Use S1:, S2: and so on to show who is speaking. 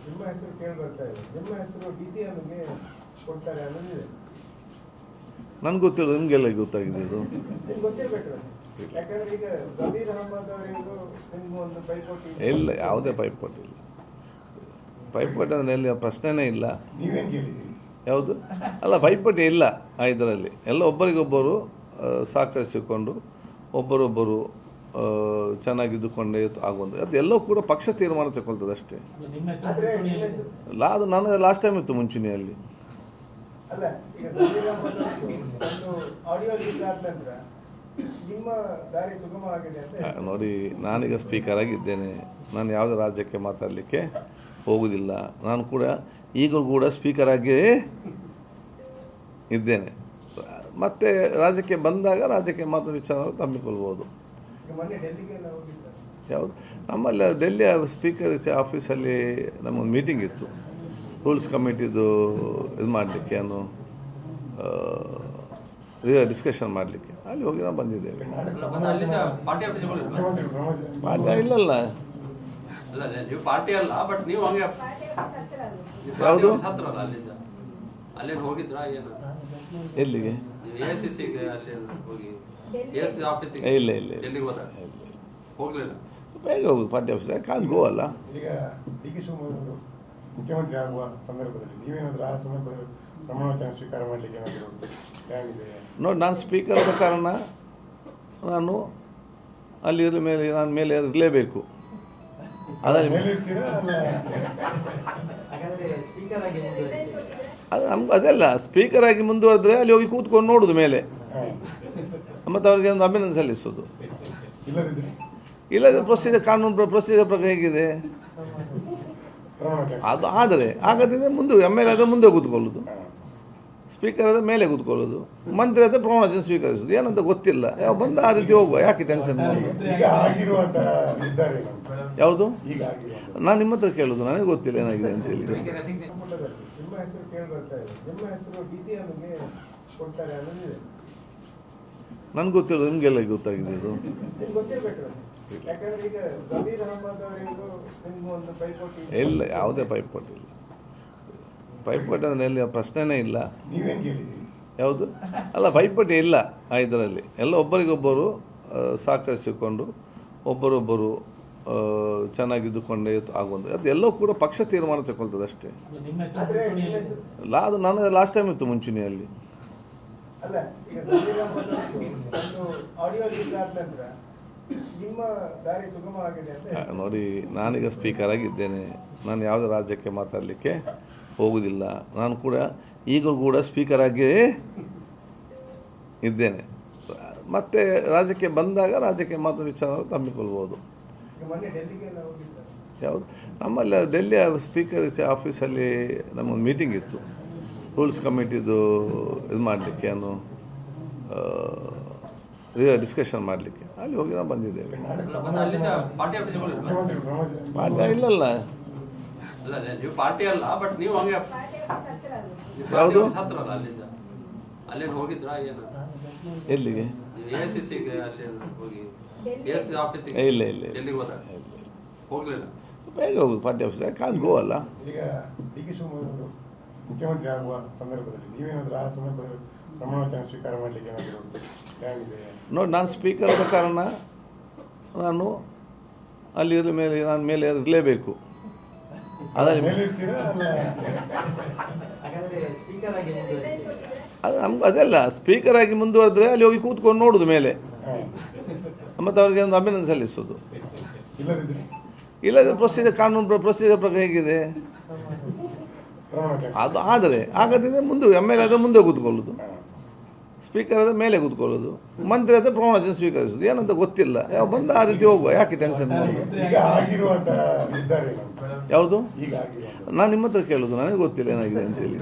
S1: ನಿಮ್ಮ ಹೆಸರು ಕೇಳಿ ಬರ್ತಾ ಇದೆ. ನಿಮ್ಮ ಹೆಸರು DCMಗೆ ಕೊಡ್ತಾರೆ ಅನ್ನೋದಿದೆ.
S2: ನನಗೆ ಗೊತ್ತಿಲ್ಲ, ನಿಮಗೆಲ್ಲ ಗೊತ್ತಾಗಿದೆ ಇದು.
S1: ನಿಮ್ಗೆ ಗೊತ್ತಿರಬೇಕು, ಯಾಕಂದ್ರೆ ಈಗ ಜಮೀರ್ ಅಹಮದ್ ಅವರಿಗೂ ನಿಮ್ಗೂ ಒಂದು ಪೈಪೋಟಿ
S2: ಇಲ್ಲ, ಯಾವುದೇ ಪೈಪೋಟಿ ಇಲ್ಲ. ಪೈಪೋಟಿ ಅಂದರೆ ಎಲ್ಲಿ ಪ್ರಶ್ನೆನೇ ಇಲ್ಲ.
S1: ನೀವೇನು ಕೇಳಿದ್ದೀರಿ?
S2: ಯಾವುದು ಅಲ್ಲ, ಪೈಪೋಟಿ ಇಲ್ಲ ಇದರಲ್ಲಿ. ಎಲ್ಲ ಒಬ್ಬರಿಗೊಬ್ಬರು ಸಹಕರಿಸಿಕೊಂಡು ಒಬ್ಬರೊಬ್ಬರು ಚೆನ್ನಾಗಿದ್ದುಕೊಂಡೇ ಆಗುವಂಥ ಅದೆಲ್ಲವೂ ಕೂಡ ಪಕ್ಷ ತೀರ್ಮಾನ ತಗೊಳ್ತದೆ ಅಷ್ಟೇ. ಅದು ನನಗೆ ಲಾಸ್ಟ್ ಟೈಮ್ ಇತ್ತು ಮುಂಚೂಣಿಯಲ್ಲಿ.
S1: ಅಲ್ಲ, ಈಗ ಜಮೀರ್ ಅಹಮದ್ ಒಂದು ಆಡಿಯೋ ಲೀಕ್ ಆದ ನಂತರ ನಿಮ್ಮ ದಾರಿ ಸುಗಮವಾಗಿದೆ ಅಂತ
S2: ನೋಡಿ, ನಾನೀಗ ಸ್ಪೀಕರ್ ಆಗಿದ್ದೇನೆ. ನಾನು ಯಾವುದೇ ರಾಜ್ಯಕ್ಕೆ ಮಾತಾಡಲಿಕ್ಕೆ ಹೋಗುವುದಿಲ್ಲ. ನಾನು ಕೂಡ ಈಗಲೂ ಕೂಡ ಸ್ಪೀಕರ್ ಆಗಿ ಇದ್ದೇನೆ. ಮತ್ತು ರಾಜ್ಯಕ್ಕೆ ಬಂದಾಗ ರಾಜ್ಯಕ್ಕೆ ಮಾತ್ರ ವಿಚಾರ ಹಮ್ಮಿಕೊಳ್ಬೋದು.
S1: ಮೊನ್ನೆ ಡೆಲ್ಲಿಗೆಲ್ಲ ಹೋಗಿದ್ದಾರೆ.
S2: ಯಾವುದು ನಮ್ಮಲ್ಲಿ ಡೆಲ್ಲಿ ಸ್ಪೀಕರ್ ಆಫೀಸಲ್ಲಿ ನಮ್ಮೊಂದು ಮೀಟಿಂಗ್ ಇತ್ತು, ರೂಲ್ಸ್ ಕಮಿಟಿದು ಇದು ಮಾಡಲಿಕ್ಕೆ, ಏನು ಡಿಸ್ಕಷನ್ ಮಾಡಲಿಕ್ಕೆ. ಅಲ್ಲಿ ಹೋಗಿ ನಾವು ಬಂದಿದ್ದೇವೆ. ಪಾರ್ಟಿ ಇಲ್ಲಲ್ಲ,
S3: ಪಾರ್ಟಿ ಅಲ್ಲ, ಬಟ್ ನೀವು ಹಂಗೆ
S2: ಯಾವುದು
S3: ಹೋಗಿದ್ರಾ?
S2: ಎಲ್ಲಿಗೆ?
S3: AICCಗೆ ಅಲ್ಲಿ ಹೋಗಿ AICC ಆಫೀಸಿಗೆ
S2: ಇಲ್ಲ ಇಲ್ಲ
S3: ಡೆಲ್ಲಿಗೆ ಹೋದ ಹೋಗ್ಲಿಲ್ಲ.
S2: ಬೇಗ ಹೋಗುದು ಪಾರ್ಟಿ ಆಫೀಸ್. ಕಾನ್ ಗೋ ಅಲ್ಲ.
S1: ಈಗ DK ಶಿವಕುಮಾರ್ ಅವರು ಮುಖ್ಯಮಂತ್ರಿ ಆಗುವ ಸಂದರ್ಭದಲ್ಲಿ ನೀವೇನಾದ್ರೂ ಆ ಸಂದರ್ಭದಲ್ಲಿ ಪ್ರಮಾಣವಚನ ಸ್ವೀಕಾರ ಮಾಡಲಿಕ್ಕೆ ಏನಾದರೂ ಪ್ಲಾನ್ ಇದೆ?
S2: ನೋಡಿ, ನಾನು ಸ್ಪೀಕರ್ ಆದ ಕಾರಣ ನಾನು ಅಲ್ಲಿ ಮೇಲೆ ನಾನು ಮೇಲೆ ಇರಲೇಬೇಕು.
S1: ಮೇಲೆ
S2: ಅದು ನಮ್ಗೆ ಅದೆಲ್ಲ ಸ್ಪೀಕರ್ ಆಗಿ ಮುಂದುವರೆದ್ರೆ ಅಲ್ಲಿ ಹೋಗಿ ಕೂತ್ಕೊಂಡು ನೋಡೋದು ಮೇಲೆ, ಮತ್ತು ಅವ್ರಿಗೆ ಒಂದು ಅಭಿನಂದನೆ ಸಲ್ಲಿಸೋದು. ಇಲ್ಲದೆ ಪ್ರೊಸೀಜರ್, ಕಾನೂನು ಪ್ರೊಸೀಜರ್ ಪ್ರಕಾರ ಹೇಗಿದೆ ಅದು. ಆದರೆ ಆಗದಿದ್ರೆ ಮುಂದೆ MLA ಆದರೆ ಮುಂದೆ ಕೂತ್ಕೊಳ್ಳೋದು, ಸ್ಪೀಕರ್ ಆದರೆ ಮೇಲೆ ಕೂತ್ಕೊಳ್ಳೋದು, ಮಂತ್ರಿ ಆದರೆ ಪ್ರಮಾಣವಚನ ಸ್ವೀಕರಿಸೋದು. ಏನಂತ ಗೊತ್ತಿಲ್ಲ, ಯಾವ ಬಂದ ಆ ರೀತಿ ಹೋಗುವ, ಯಾಕೆ ಟೆನ್ಷನ್ ಮಾಡೋದು? ಯಾವುದು ನಾನು ನಿಮ್ಮ ಹತ್ರ ಕೇಳೋದು, ನನಗೆ ಗೊತ್ತಿಲ್ಲ ಏನಾಗಿದೆ ಅಂತ ಹೇಳಿ.
S1: ನಿಮ್ಮ ಹೆಸರು ಕೇಳಿ ಬರ್ತಾ ಇದೆ. ನಿಮ್ಮ ಹೆಸರು DCMಗೆ ಕೊಡ್ತಾರೆ ಅನ್ನೋದಿದೆ.
S2: ನನಗೆ ಗೊತ್ತಿಲ್ಲ, ನಿಮಗೆಲ್ಲ ಗೊತ್ತಾಗಿದೆ ಇದು.
S1: ನಿಮ್ಗೆ ಗೊತ್ತಿರಬೇಕು, ಯಾಕಂದ್ರೆ ಈಗ ಜಮೀರ್ ಅಹಮದ್ ಅವರಿಗೂ ನಿಮ್ಗೂ ಒಂದು ಪೈಪೋಟಿ
S2: ಇಲ್ಲ, ಯಾವುದೇ ಪೈಪೋಟಿ ಇಲ್ಲ. ಪೈಪೋಟಿ ಅಂದರೆ ಎಲ್ಲಿ ಪ್ರಶ್ನೆನೇ ಇಲ್ಲ.
S1: ನೀವೇನು ಕೇಳಿದ್ದೀರಿ?
S2: ಯಾವುದು ಅಲ್ಲ, ಪೈಪೋಟಿ ಇಲ್ಲ ಇದರಲ್ಲಿ. ಎಲ್ಲ ಒಬ್ಬರಿಗೊಬ್ಬರು ಸಹಕರಿಸಿಕೊಂಡು ಒಬ್ಬರೊಬ್ಬರು ಚೆನ್ನಾಗಿದ್ದುಕೊಂಡೇ ಆಗುವಂಥ ಅದೆಲ್ಲವೂ ಕೂಡ ಪಕ್ಷ ತೀರ್ಮಾನ ತಗೊಳ್ತದೆ ಅಷ್ಟೇ. ಅದು ನನಗೆ ಲಾಸ್ಟ್ ಟೈಮ್ ಇತ್ತು ಮುಂಚೂಣಿಯಲ್ಲಿ.
S1: ಅಲ್ಲ, ಈಗ ಜಮೀರ್ ಅಹಮದ್ ಒಂದು ಆಡಿಯೋ ಲೀಕ್ ಆದ ನಂತರ ನಿಮ್ಮ ದಾರಿ ಸುಗಮವಾಗಿದೆ ಅಂತ
S2: ನೋಡಿ, ನಾನೀಗ ಸ್ಪೀಕರ್ ಆಗಿದ್ದೇನೆ. ನಾನು ಯಾವುದೇ ರಾಜ್ಯಕ್ಕೆ ಮಾತಾಡಲಿಕ್ಕೆ ಹೋಗುವುದಿಲ್ಲ. ನಾನು ಕೂಡ ಈಗಲೂ ಕೂಡ ಸ್ಪೀಕರ್ ಆಗಿ ಇದ್ದೇನೆ. ಮತ್ತು ರಾಜ್ಯಕ್ಕೆ ಬಂದಾಗ ರಾಜ್ಯಕ್ಕೆ ಮಾತ್ರ ವಿಚಾರ ಹಮ್ಮಿಕೊಳ್ಬೋದು.
S1: ಮೊನ್ನೆ ಡೆಲ್ಲಿಗೆಲ್ಲ ಹೋಗಿದ್ದಾರೆ.
S2: ಯಾವುದು ನಮ್ಮಲ್ಲಿ ಡೆಲ್ಲಿ ಸ್ಪೀಕರ್ ಆಫೀಸಲ್ಲಿ ನಮ್ಮೊಂದು ಮೀಟಿಂಗ್ ಇತ್ತು, ರೂಲ್ಸ್ ಕಮಿಟಿದು ಇದು ಮಾಡಲಿಕ್ಕೆ, ಏನು ಡಿಸ್ಕಷನ್ ಮಾಡಲಿಕ್ಕೆ. ಅಲ್ಲಿ ಹೋಗಿ ನಾವು ಬಂದಿದ್ದೇವೆ.
S3: ಪಾರ್ಟಿ ಆಫೀಸಿಗೆ ಹೋಗ್ಲಿಲ್ಲ.
S2: ಪಾರ್ಟಿ ಇಲ್ಲಲ್ಲ.
S3: ಅಲ್ಲ, ನೀವು ಪಾರ್ಟಿ ಅಲ್ಲ, ಬಟ್ ನೀವು ಹಂಗೆ
S2: ಯಾವುದು
S3: ಹತ್ರಲ್ಲ ಅಲ್ಲಿಂದ ಹೋಗಿದ್ರಾ?
S2: ಎಲ್ಲಿಗೆ?
S3: AICCಗೆ ಅಲ್ಲಿ ಹೋಗಿ AICC ಆಫೀಸಿಗೆ
S2: ಇಲ್ಲ ಇಲ್ಲ
S3: ಡೆಲ್ಲಿಗೆ ಹೋದ ಹೋಗ್ಲಿಲ್ಲ.
S2: ಬೇಗ ಹೋಗುದು ಪಾರ್ಟಿ ಆಫೀಸ್. ಕಾನ್ ಗೋ ಅಲ್ಲ.
S1: ಈಗ DK ಶಿವಕುಮಾರ್ ಅವರು ಮುಖ್ಯಮಂತ್ರಿ ಆಗುವ ಸಂದರ್ಭದಲ್ಲಿ ನೀವೇನಾದ್ರೂ ಆ ಸಂದರ್ಭದಲ್ಲಿ ಪ್ರಮಾಣವಚನ ಸ್ವೀಕಾರ ಮಾಡಲಿಕ್ಕೆ ಏನಾದರೂ ಪ್ಲಾನ್ ಇದೆ?
S2: ನೋಡಿ, ನಾನು ಸ್ಪೀಕರ್ ಆದ ಕಾರಣ ನಾನು ಅಲ್ಲಿ ನಾನು ಮೇಲೆ ಇರಲೇಬೇಕು. ಅದರಲ್ಲಿ ಅದು ನಮ್ಗೆ ಅದೆಲ್ಲ ಸ್ಪೀಕರ್ ಆಗಿ ಮುಂದುವರೆದ್ರೆ ಅಲ್ಲಿ ಹೋಗಿ ಕೂತ್ಕೊಂಡು ನೋಡೋದು ಮೇಲೆ, ಮತ್ತು ಅವ್ರಿಗೆ ಒಂದು ಅಭಿನಂದನೆ ಸಲ್ಲಿಸೋದು. ಇಲ್ಲದೆ ಪ್ರೊಸೀಜರ್, ಕಾನೂನು ಪ್ರೊಸೀಜರ್ ಪ್ರಕಾರ ಹೇಗಿದೆ ಅದು. ಆದರೆ ಆಗದಿದ್ರೆ ಮುಂದೆ MLA ಆದರೆ ಮುಂದೆ ಕೂತ್ಕೊಳ್ಳೋದು, ಸ್ಪೀಕರ್ ಆದರೆ ಮೇಲೆ ಕೂತ್ಕೊಳ್ಳೋದು, ಮಂತ್ರಿ ಆದರೆ ಪ್ರಮಾಣವಚನ ಸ್ವೀಕರಿಸೋದು. ಏನಂತ ಗೊತ್ತಿಲ್ಲ, ಯಾವ ಬಂದ ಆ ರೀತಿ ಹೋಗುವ, ಯಾಕೆ ಟೆನ್ಷನ್ ಮಾಡೋದು? ಯಾವುದು ನಾನು ನಿಮ್ಮ ಹತ್ರ ಕೇಳೋದು, ನನಗೆ ಗೊತ್ತಿಲ್ಲ ಏನಾಗಿದೆ ಅಂತ ಹೇಳಿ.